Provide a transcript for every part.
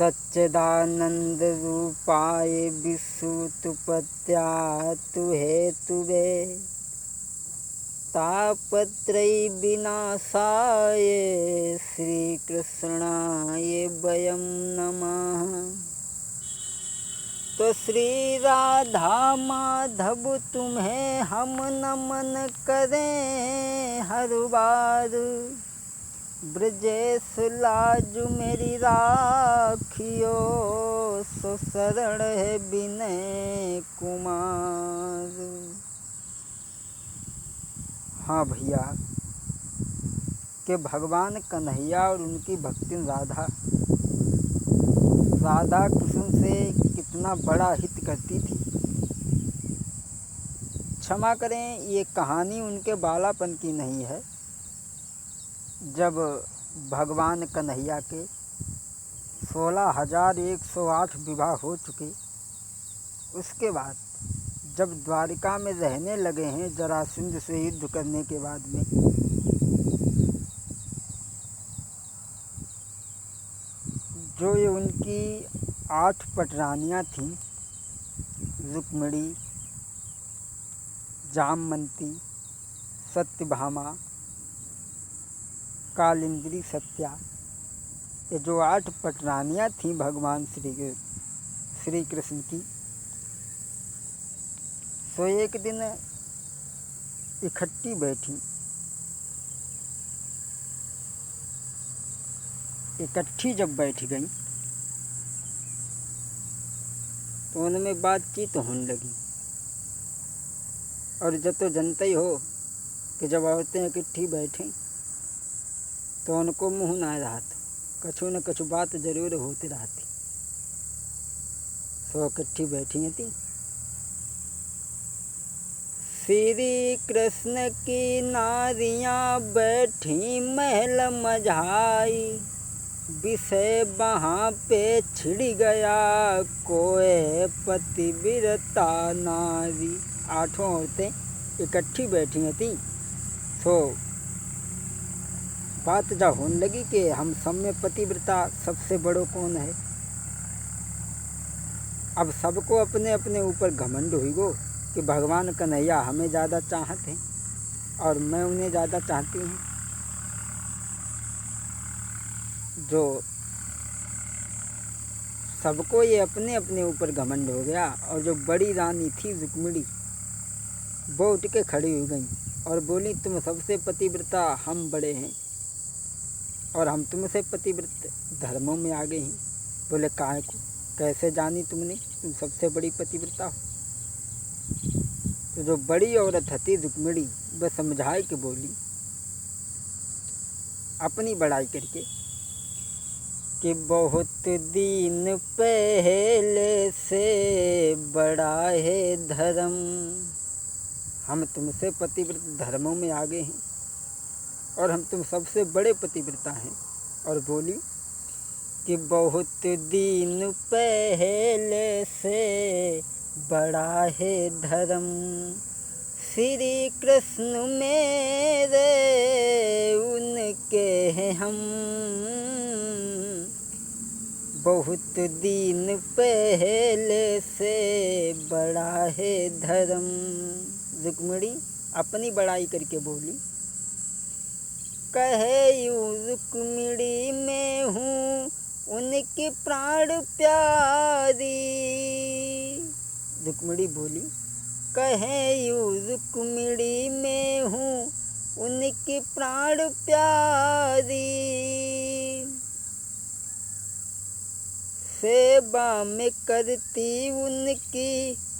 सच्चिदानंद रूपाय विश्वोत्पत्त्याय हेतुवे तापत्रय विनाशाय श्रीकृष्णाय वयं नमः। तो श्री राधा माधव तुम्हें हम नमन करें हर बार, ब्रजेश लाजू मेरी राखियो, सो शरण है विनय कुमार। हाँ भैया, कि भगवान कन्हैया और उनकी भक्ति राधा कृष्ण से कितना बड़ा हित करती थी। क्षमा करें, ये कहानी उनके बालापन की नहीं है। जब भगवान कन्हैया के 16,108 विवाह हो चुके, उसके बाद जब द्वारिका में रहने लगे हैं जरासंध से युद्ध करने के बाद में, जो ये उनकी 8 पटरानियाँ थीं, रुक्मिणी, जामवंती, सत्यभामा, कालिंदी, सत्या, ये जो 8 पटरानियाँ थीं भगवान श्री कृष्ण की, सो एक दिन इकट्ठी बैठी, इकट्ठी जब बैठ गई तो उनमें बातचीत होने लगी। और जब तो जानते ही हो कि जब औरतें इकट्ठी बैठें तो उनको मुँह ना रहता, कछु न कछु बात जरूर होती रहती। सो इकट्ठी बैठी थी। श्री कृष्ण की नारियां बैठी महल मझाई, विषय वहाँ पे छिड़ गया कोई पतिव्रता नारी। 8 औरतें इकट्ठी बैठी थी। तो बात जा होने लगी कि हम सब में पतिव्रता सबसे बड़ो कौन है। अब सबको अपने अपने ऊपर घमंड हुई गो कि भगवान कन्हैया हमें ज़्यादा चाहते हैं और मैं उन्हें ज़्यादा चाहती हूँ। जो सबको ये अपने अपने ऊपर घमंड हो गया। और जो बड़ी रानी थी रुक्मिणी, वो उठ के खड़ी हो गई और बोली, तुम सबसे पतिव्रता हम बड़े हैं और हम तुमसे पतिव्रत धर्मों में आगे हैं। बोले, काहे को, कैसे जानी तुमने तुम सबसे बड़ी पतिव्रता हो। तो जो बड़ी औरत थी रुक्मिणी, वह समझाई के बोली अपनी बड़ाई करके कि बहुत दिन पहले से बड़ा है धर्म, हम तुमसे पतिव्रत धर्मों में आगे हैं और हम तुम सबसे बड़े पतिव्रता हैं। और बोली कि बहुत दिन पहले से बड़ा है धर्म, श्री कृष्ण मेरे उनके हैं हम, बहुत दिन पहले से बड़ा है धर्म। रुक्मिणी अपनी बड़ाई करके बोली, कहे यूं रुक्मिणी मैं हूँ उनकी प्राण प्यारी। रुक्मिणी बोली, कहे यूं रुक्मिणी मैं हूँ उनकी प्राण प्यारी, सेवा में करती उनकी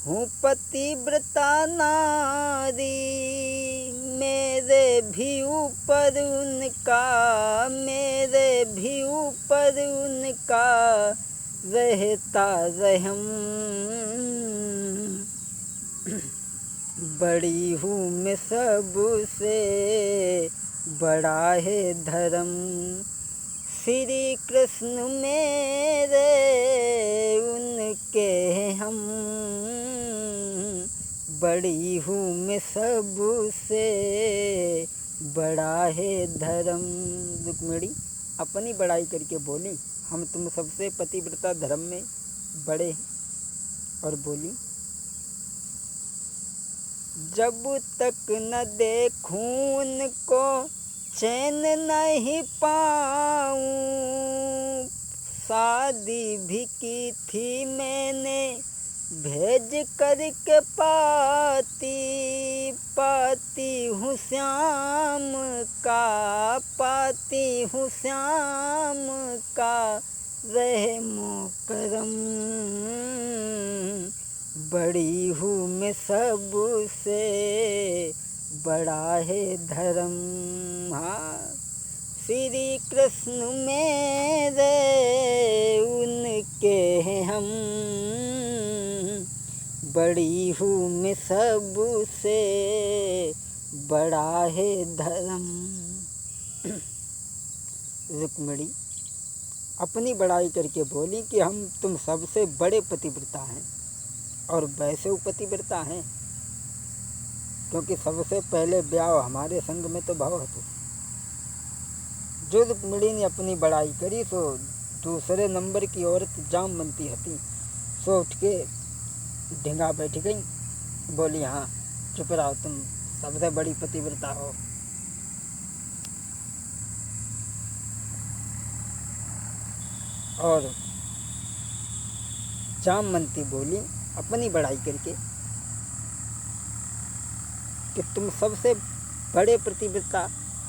हूँ पतिव्रता नारी, मेरे भी ऊपर उनका, मेरे भी ऊपर उनका रहता रहम, बड़ी हूँ मैं सबसे बड़ा है धर्म, श्री कृष्ण मेरे उनके हम, बड़ी हूँ मैं सबसे बड़ा है धर्म। रुक्मिणी अपनी बड़ाई करके बोली, हम तुम सबसे पतिव्रता धर्म में बड़े हैं। और बोली, जब तक न देखूं उनको चैन नहीं पाऊं, शादी भी की थी मैंने भेज करके पाती, पाती हूँ श्याम का, पाती हूँ श्याम का रहमो करम, बड़ी हूँ मैं सबसे बड़ा है धर्म। हाँ, श्री कृष्ण मेरे उनके हैं हम, बड़ी हूँ मैं सबसे बड़ा है धर्म। रुक्मिणी अपनी बड़ाई करके बोली कि हम तुम सबसे बड़े पतिव्रता हैं और वैसे पतिव्रता हैं, क्योंकि सबसे पहले ब्याह हमारे संग में तो भव तो। जो रुक्मिणी ने अपनी बड़ाई करी तो दूसरे नंबर की औरत जामवंती हती, सो उठ के ढींगा बैठ गई, बोली, हाँ चुप रहो, तुम सबसे बड़ी पतिव्रता हो। और जामवंती बोली अपनी बड़ाई करके कि तुम सबसे बड़े पतिव्रता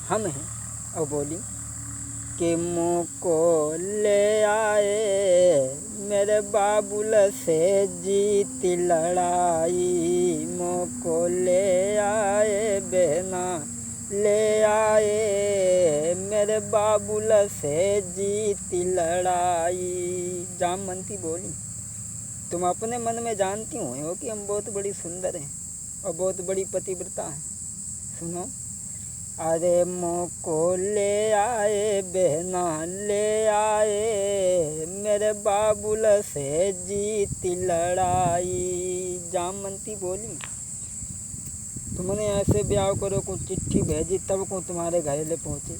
हम हैं। और बोली कि मुझको ले आए मेरे बाबुल से जीती लड़ाई, मुझको ले आए बहना, ले आए मेरे बाबुल से जीती लड़ाई। जामवंती बोली, तुम अपने मन में जानती हो कि हम बहुत बड़ी सुंदर हैं और बहुत बड़ी पतिव्रता हैं। सुनो, अरे मुझको ले आए बहना, ले आए मेरे बाबुल से जीती लड़ाई। जामवंती बोली, तुमने ऐसे ब्याह करो को चिट्ठी भेजी तब को तुम्हारे घर ले पहुँचे,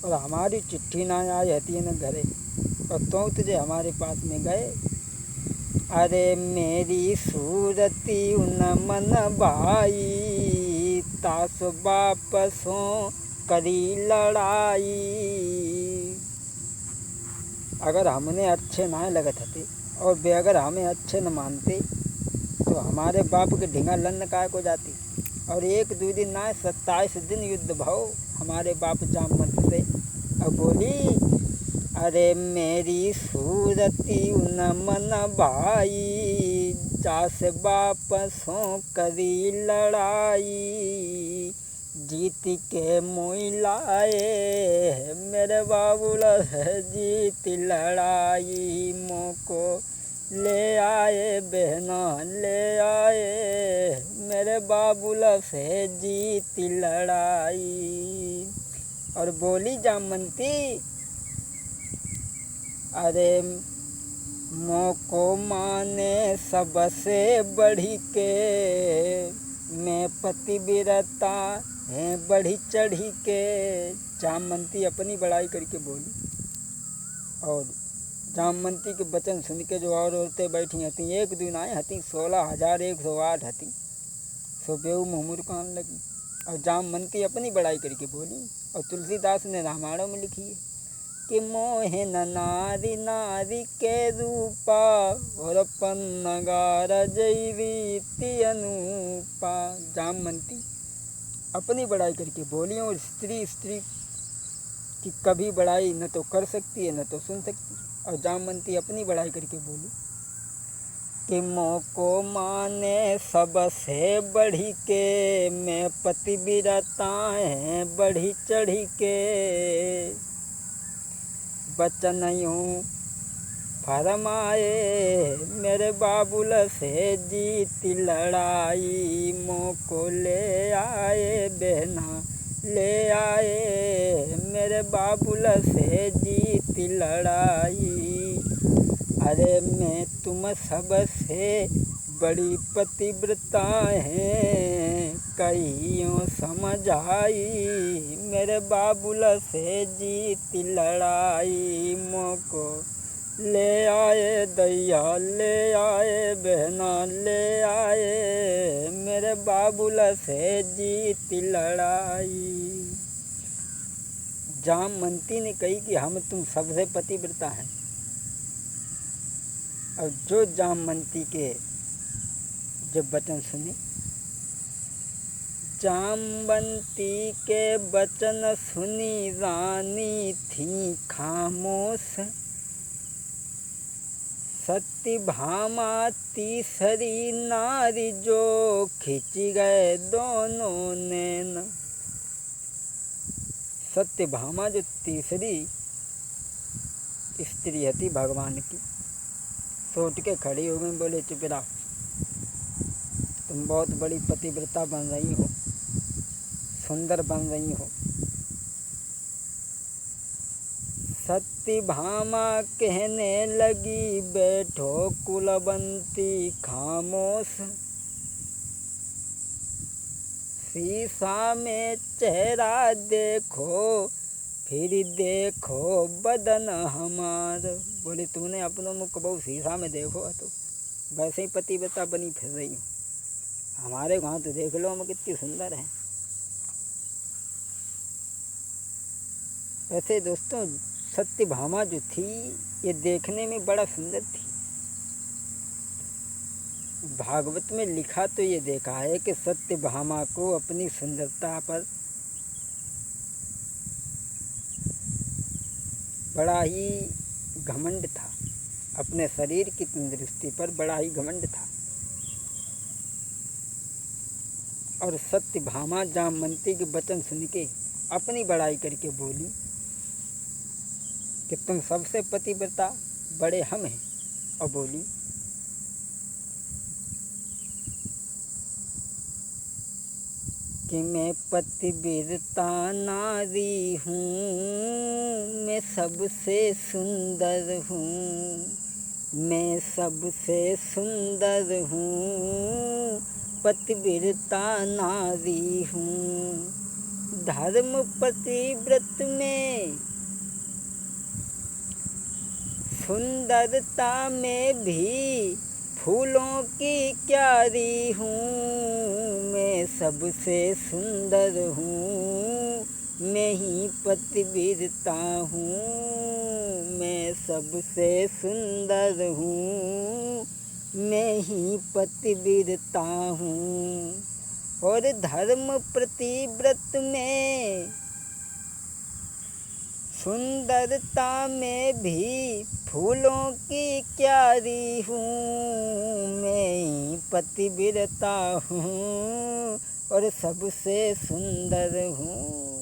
और हमारी चिट्ठी ना आई हती न घरे, और तो तुझे हमारे पास में गए। अरे मेरी सूरती उन मन भाई, तास वापसों करी लड़ाई। अगर हमने अच्छे ना लगत हते और वे अगर हमें अच्छे न मानते तो हमारे बाप के ढींगा लन्न काय को जाती। और 1-2 दिन ना 27 दिन युद्ध भाव हमारे बाप जामवंत से। अब बोली, अरे मेरी सूरती उन मन भाई, जास वापसों करी लड़ाई, जीत के मोई लाए मेरे बाबुल जीत लड़ाई, मोको ले आए बहना, ले आए मेरे बाबुल से जीत लड़ाई। और बोली जामवंती, अरे मोको माने सबसे बढ़ी के, मैं पतिव्रता है बढ़ी चढ़ी के। जामवंती अपनी बड़ाई करके बोली। और जामवंती के वचन सुन के जो और औरतें बैठी हती, 1 दिन आए हती 16,108 हती, सो बेऊ मुहमुर कान लगी। और जामवंती अपनी बड़ाई करके बोली। और तुलसीदास ने रामायणों में लिखी है कि मोहे न नारी नारी के रूपा, और पन्नगार जई रीति अनुपा। जामवंती अपनी बड़ाई करके बोली। और स्त्री की कभी बड़ाई न तो कर सकती है न तो सुन सकती है। और जामवंती अपनी बड़ाई करके बोली कि मोको माने सबसे बढ़ी के, मैं पतिव्रता है बढ़ी चढ़ी के। बचन यूं फरमाए मेरे बाबुल से जीती लड़ाई, मोको ले आए बहना, ले आए मेरे बाबुल से जीती लड़ाई। अरे मैं तुम सबसे बड़ी पतिव्रता हैं, कहियों समझ आई, मेरे बाबुल से जीत लड़ाई, मोको ले आए दैया ले आए, बहना ले आए, मेरे बाबुल से जीत लड़ाई। जामवंती ने कही कि हम तुम सबसे पतिव्रता हैं। और जो जामवंती के जब वचन सुने, जामवंती के वचन सुनी रानी थी खामोश, सत्यभामा तीसरी नारी जो खिंच गए दोनों नैन। सत्यभामा जो तीसरी स्त्री थी भगवान की, सोच के खड़ी हो गई, बोले चुप रहो, तुम बहुत बड़ी पतिव्रता बन रही हो, सुंदर बन रही हो। सत्यभामा कहने लगी बैठो कुलवंती खामोश, शीशा में चेहरा देखो फिर देखो बदन हमार। बोले तुमने अपनों मुख बहु शीशा में देखो तो वैसे ही पतिव्रता बनी फिर रही हूँ, हमारे गाँव तो देख लो हम कितनी सुंदर हैं। वैसे दोस्तों सत्यभामा जो थी ये देखने में बड़ा सुंदर थी। भागवत में लिखा तो ये देखा है कि सत्यभामा को अपनी सुंदरता पर बड़ा ही घमंड था, अपने शरीर की तंदुरुस्ती पर बड़ा ही घमंड था। और सत्यभामा जामवंती के वचन सुन के अपनी बड़ाई करके बोली कि तुम सबसे पतिव्रता बड़े हम हैं। और बोली कि मैं पतिव्रता नारी हूँ, मैं सबसे सुंदर हूँ, मैं सबसे सुंदर हूँ, पतिव्रता नारी हूँ। धर्म पतिव्रत में सुंदरता में भी फूलों की क्यारी हूँ, मैं सबसे सुंदर हूँ, मैं ही पतिव्रता हूँ, मैं सबसे सुंदर हूँ, मैं ही पतिव्रता हूँ। और धर्म प्रतिव्रत में सुंदरता में भी फूलों की क्यारी हूँ, मैं ही पतिव्रता हूँ और सबसे सुंदर हूँ।